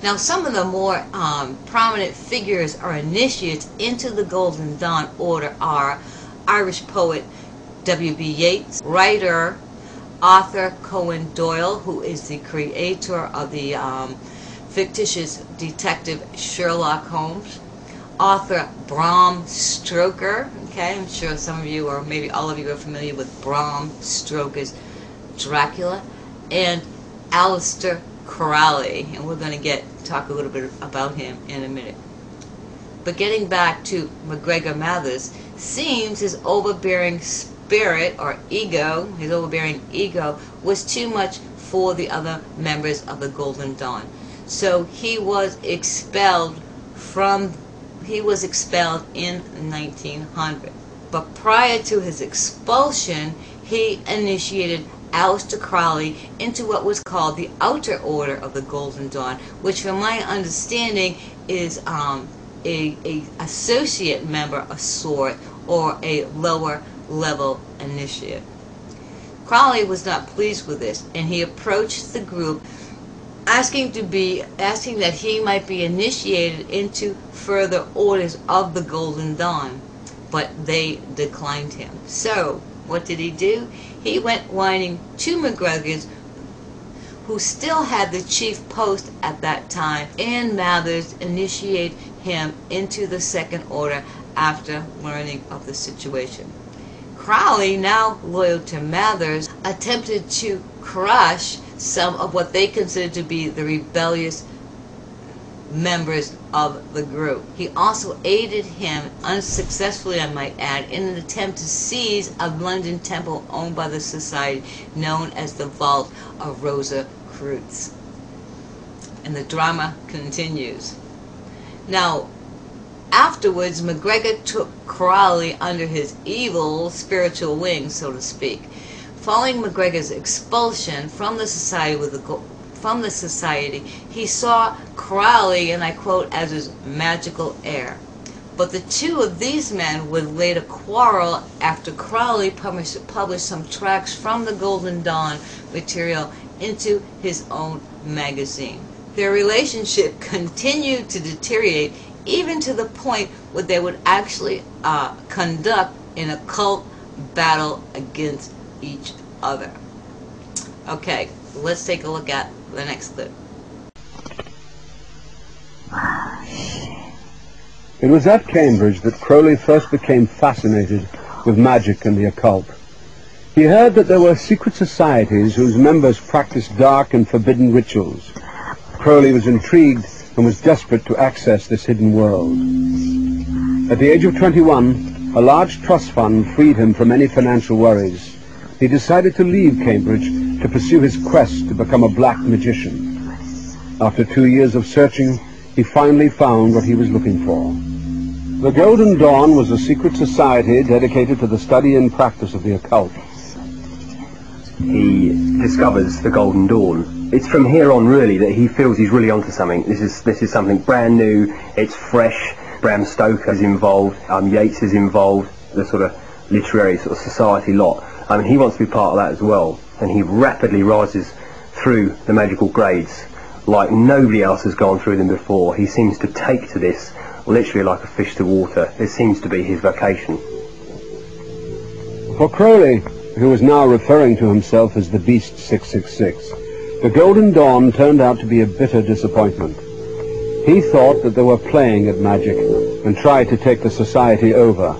Now, some of the more prominent figures or initiates into the Golden Dawn Order are Irish poet W.B. Yeats, writer Arthur Conan Doyle, who is the creator of the fictitious detective Sherlock Holmes, author Bram Stoker. Okay, I'm sure some of you, or maybe all of you, are familiar with Bram Stoker's Dracula, and Aleister Crowley, and we're going to talk a little bit about him in a minute. But getting back to MacGregor Mathers, seems his overbearing spirit or ego, his overbearing ego, was too much for the other members of the Golden Dawn. So he was expelled in 1900. But prior to his expulsion, he initiated Aleister Crowley into what was called the Outer Order of the Golden Dawn, which from my understanding is a associate member of sort, or a lower level initiate. Crowley was not pleased with this, and he approached the group asking that he might be initiated into further orders of the Golden Dawn, but they declined him. So what did he do? He went whining to MacGregor's, who still had the chief post at that time, and Mathers initiated him into the Second Order after learning of the situation. Crowley, now loyal to Mathers, attempted to crush some of what they considered to be the rebellious members of the group. He also aided him, unsuccessfully I might add, in an attempt to seize a London temple owned by the society known as the Vault of Rosicrucians. And the drama continues. Now, afterwards, MacGregor took Crowley under his evil spiritual wing, so to speak. Following MacGregor's expulsion from the society, he saw Crowley, and I quote, as his magical heir. But the two of these men would later quarrel after Crowley published some tracts from the Golden Dawn material into his own magazine. Their relationship continued to deteriorate, even to the point where they would actually conduct an occult battle against each other. Okay, let's take a look at the next clip. It was at Cambridge that Crowley first became fascinated with magic and the occult. He heard that there were secret societies whose members practiced dark and forbidden rituals. Crowley was intrigued and was desperate to access this hidden world. At the age of 21, a large trust fund freed him from any financial worries. He decided to leave Cambridge to pursue his quest to become a black magician. After 2 years of searching, he finally found what he was looking for. The Golden Dawn was a secret society dedicated to the study and practice of the occult. He discovers the Golden Dawn. It's from here on really that he feels he's really onto something. This is something brand new, it's fresh. Bram Stoker is involved, Yeats is involved, the sort of literary sort of society lot. I mean, he wants to be part of that as well, and he rapidly rises through the magical grades like nobody else has gone through them before. He seems to take to this literally like a fish to water. It seems to be his vocation. For Crowley, who was now referring to himself as the Beast 666, the Golden Dawn turned out to be a bitter disappointment. He thought that they were playing at magic and tried to take the society over.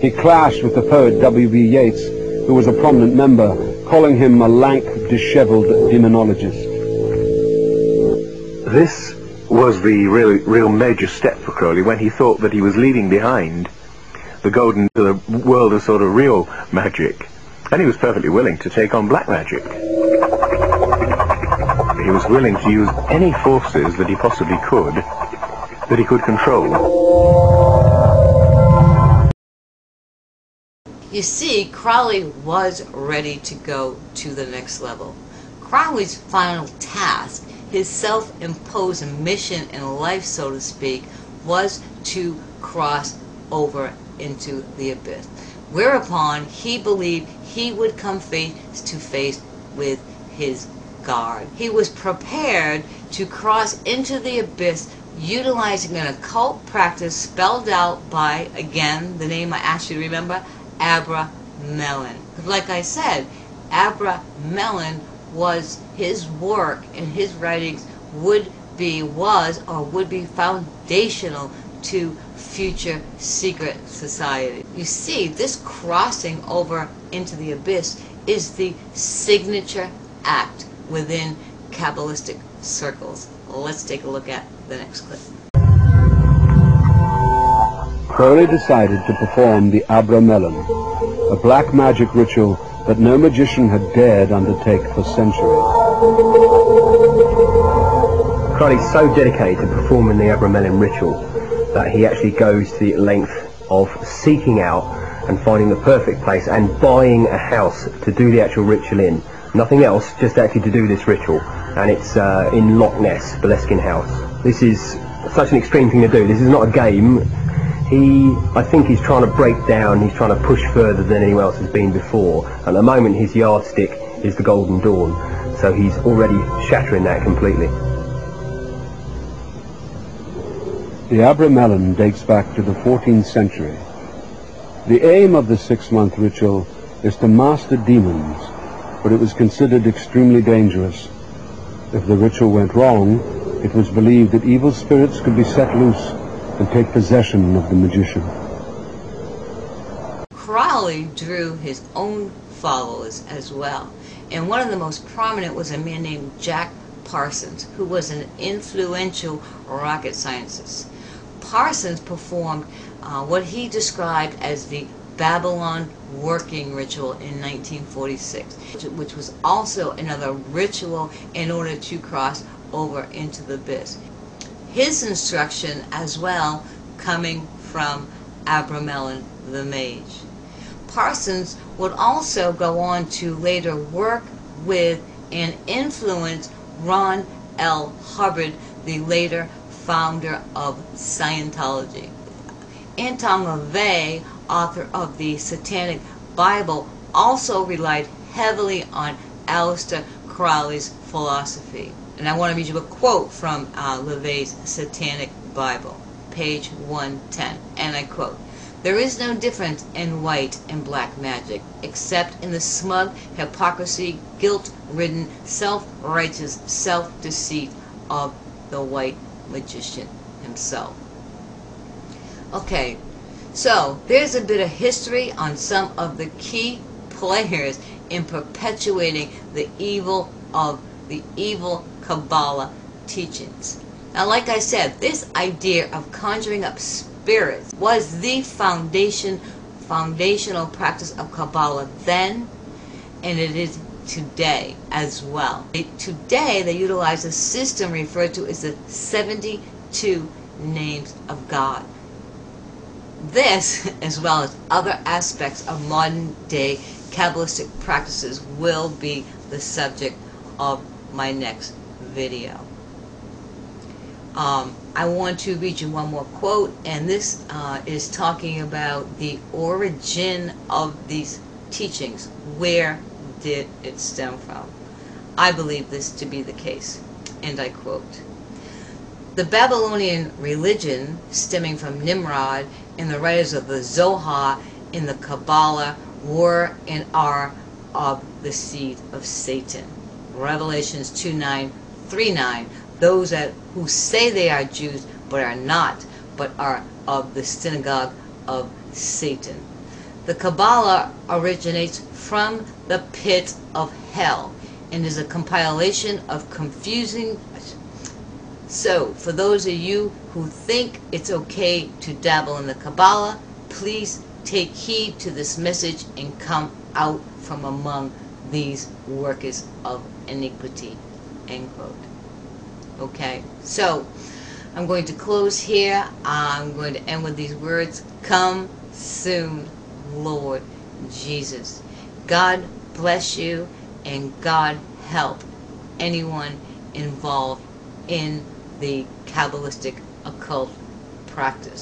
He clashed with the poet W.B. Yeats, who was a prominent member, calling him a lank, disheveled demonologist. This was the real major step for Crowley when he thought that he was leaving behind the golden to the world of sort of real magic, and he was perfectly willing to take on black magic. He was willing to use any forces that he possibly could control. You see, Crowley was ready to go to the next level. Crowley's final task, his self-imposed mission in life, so to speak, was to cross over into the abyss, whereupon he believed he would come face to face with his God. He was prepared to cross into the abyss utilizing an occult practice spelled out by, again, the name I asked you to remember, Abramelin. Like I said, Abramelin was his work and his writings would be foundational to future secret society. You see, this crossing over into the abyss is the signature act within Kabbalistic circles. Let's take a look at the next clip. Crowley decided to perform the Abramelin, a black magic ritual that no magician had dared undertake for centuries. Crowley's so dedicated to performing the Abramelin ritual that he actually goes to the length of seeking out and finding the perfect place and buying a house to do the actual ritual in. Nothing else, just actually to do this ritual. And it's in Loch Ness, Boleskine House. This is such an extreme thing to do. This is not a game. I think he's trying to break down, he's trying to push further than anyone else has been before. At the moment his yardstick is the Golden Dawn, so he's already shattering that completely. The Abramelin dates back to the 14th century. The aim of the 6-month ritual is to master demons, but it was considered extremely dangerous. If the ritual went wrong, it was believed that evil spirits could be set loose and take possession of the magician. Crowley drew his own followers as well, and one of the most prominent was a man named Jack Parsons, who was an influential rocket scientist. Parsons performed what he described as the Babylon working ritual in 1946, which was also another ritual in order to cross over into the abyss. His instruction as well coming from Abramelin the mage. Parsons would also go on to later work with and influence Ron L. Hubbard, the later founder of Scientology. Anton LaVey, author of the Satanic Bible, also relied heavily on Aleister Crowley's philosophy. And I want to read you a quote from LaVey's Satanic Bible, page 110, and I quote, "There is no difference in white and black magic, except in the smug hypocrisy, guilt-ridden, self-righteous self-deceit of the white magician himself." Okay, so there's a bit of history on some of the key players in perpetuating the evil of the evil Kabbalah teachings. Now, like I said, this idea of conjuring up spirits was the foundational practice of Kabbalah then, and it is today as well. Today, they utilize a system referred to as the 72 names of God. This, as well as other aspects of modern-day Kabbalistic practices, will be the subject of my next video. I want to read you one more quote, and this is talking about the origin of these teachings. Where did it stem from? I believe this to be the case, and I quote, "The Babylonian religion, stemming from Nimrod and the writers of the Zohar in the Kabbalah, were and are of the seed of Satan." Revelations 2:9-3:9. Those who say they are Jews but are not, but are of the synagogue of Satan. The Kabbalah originates from the pit of hell and is a compilation of confusing. So, for those of you who think it's okay to dabble in the Kabbalah, please take heed to this message and come out from among these workers of iniquity. End quote. Okay, so I'm going to close here. I'm going to end with these words. Come soon, Lord Jesus. God bless you, and God help anyone involved in the Kabbalistic occult practice.